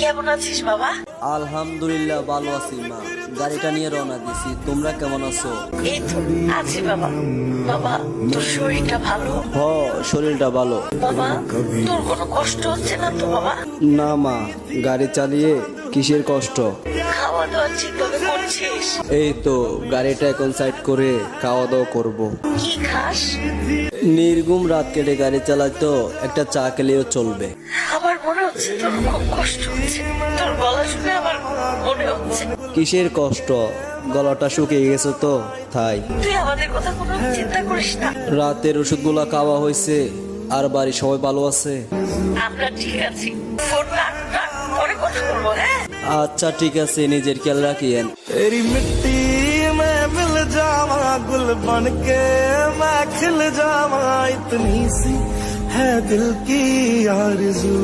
কেমন আছিস বাবা? আলহামদুলিল্লাহ ভালো আছি মা। গাড়িটা নিয়ে রওনা দিছি। তোমরা কেমন আছো? এই তো আছি বাবা। বাবা, তোর শরীরটা ভালো? হ, শরীরটা ভালো। বাবা, তোর কোনো কষ্ট হচ্ছে না তো বাবা? না মা, গাড়ি চালিয়ে কিসের কষ্ট? খাওয়া দাওয়া ঠিকভাবে করছিস? এই তো গাড়িটা এখন সাইড করে খাওয়া দাওয়া করবো। কি খাস? নির্ঘুম রাত কেটে গাড়ি চালাই তো একটা চা খেলেও চলবে। আমার মনে হচ্ছে তোর খুব কষ্ট হচ্ছে। তোর গলা শুনে আমার মনে হচ্ছে। কিসের কষ্ট? গলাটা শুকিয়ে গেছে তো তাই। তুই আমাদের কথা কোনো চিন্তা করিস না। রাতের ওষুধগুলা খাওয়া হয়েছে। আর বাড়ির সবাই ভালো আছে? আমরা ঠিক আছি। ফোন রাখ, পরে কথা বলবো, হ্যাঁ? আচ্ছা ঠিক আছে, নিজের খেয়াল রাখিয়েন। तेरी मिट्टी में मिल जावा गुल बन के मैं खिल जावा इतनी सी है दिल की आरज़ू